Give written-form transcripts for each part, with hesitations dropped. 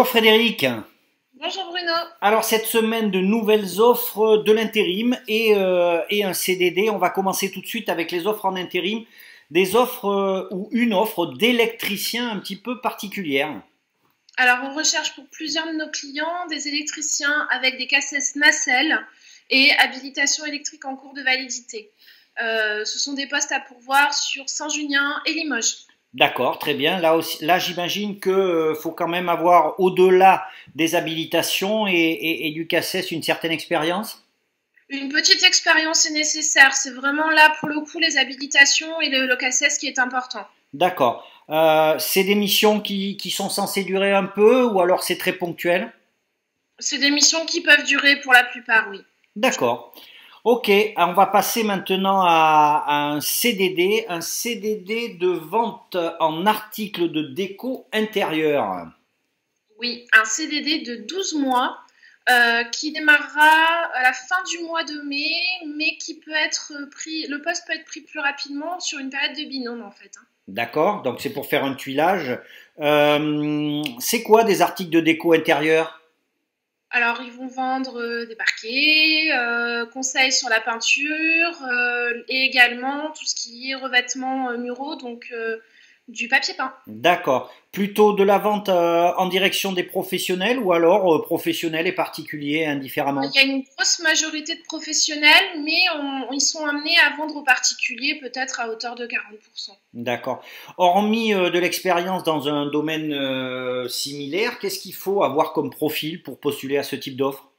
Bonjour Frédéric. Bonjour Bruno. Alors cette semaine de nouvelles offres de l'intérim et un CDD. On va commencer tout de suite avec les offres en intérim. Des offres ou une offre d'électricien un petit peu particulière. Alors on recherche pour plusieurs de nos clients des électriciens avec des cassettes nacelles et habilitation électrique en cours de validité. Ce sont des postes à pourvoir sur Saint-Junien et Limoges. D'accord, très bien. Là aussi, là j'imagine que faut quand même avoir au-delà des habilitations et du CACES une certaine expérience. Une petite expérience est nécessaire. C'est vraiment là pour le coup les habilitations et le CACES qui est important. D'accord. C'est des missions qui sont censées durer un peu ou alors c'est très ponctuel? C'est des missions qui peuvent durer pour la plupart, oui. D'accord. Ok, on va passer maintenant à un CDD de vente en articles de déco intérieur. Oui, un CDD de 12 mois qui démarrera à la fin du mois de mai, mais qui peut être pris, le poste peut être pris plus rapidement sur une période de binôme en fait, hein. D'accord, donc c'est pour faire un tuilage. C'est quoi des articles de déco intérieur? Alors ils vont vendre des parquets, conseils sur la peinture et également tout ce qui est revêtements muraux, donc du papier peint. D'accord. Plutôt de la vente en direction des professionnels ou alors professionnels et particuliers indifféremment? Il y a une grosse majorité de professionnels, mais ils sont amenés à vendre aux particuliers peut-être à hauteur de 40%. D'accord. Hormis de l'expérience dans un domaine similaire, qu'est-ce qu'il faut avoir comme profil pour postuler à ce type d'offre?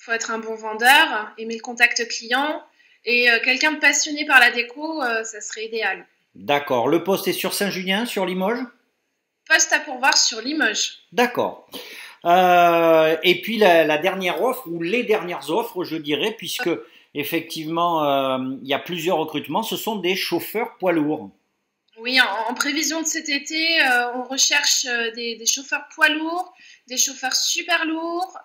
Il faut être un bon vendeur, aimer le contact client et quelqu'un de passionné par la déco, ça serait idéal. D'accord. Le poste est sur Saint-Julien, sur Limoges? Poste à pourvoir sur Limoges. D'accord. Et puis la dernière offre, ou les dernières offres, je dirais, puisque effectivement il y a plusieurs recrutements, ce sont des chauffeurs poids lourds. Oui, en prévision de cet été, on recherche des chauffeurs poids lourds, des chauffeurs super lourds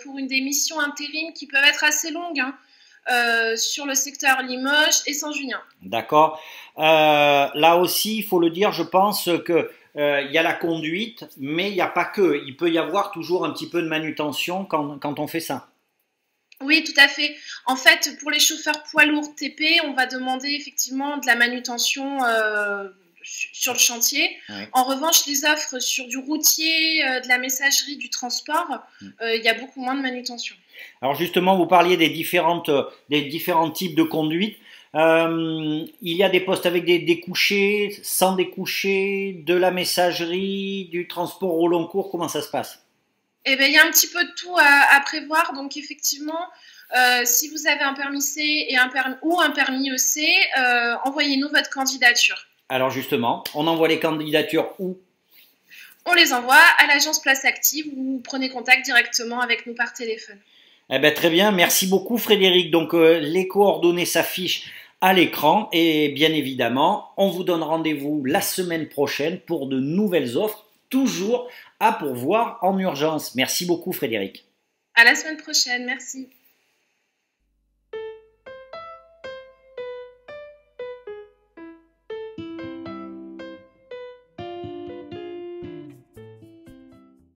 pour des missions intérim qui peuvent être assez longues, hein, sur le secteur Limoges et Saint-Junien. D'accord. Là aussi, il faut le dire, je pense que il y a la conduite, mais il n'y a pas que. Il peut y avoir toujours un petit peu de manutention quand on fait ça. Oui, tout à fait. En fait, pour les chauffeurs poids lourds TP, on va demander effectivement de la manutention sur le chantier. Ouais. En revanche, les offres sur du routier, de la messagerie, du transport, il y a beaucoup moins de manutention. Alors justement, vous parliez des différents types de conduite. Il y a des postes avec des découchés, sans découchés, de la messagerie, du transport au long cours. Comment ça se passe? Eh bien, il y a un petit peu de tout à prévoir. Donc, effectivement, si vous avez un permis C et ou un permis EC, envoyez-nous votre candidature. Alors justement, on envoie les candidatures où? On les envoie à l'agence Place Active ou vous prenez contact directement avec nous par téléphone. Eh ben, très bien, merci beaucoup Frédéric. Donc les coordonnées s'affichent à l'écran et bien évidemment, on vous donne rendez-vous la semaine prochaine pour de nouvelles offres, toujours à pourvoir en urgence. Merci beaucoup Frédéric. À la semaine prochaine. Merci.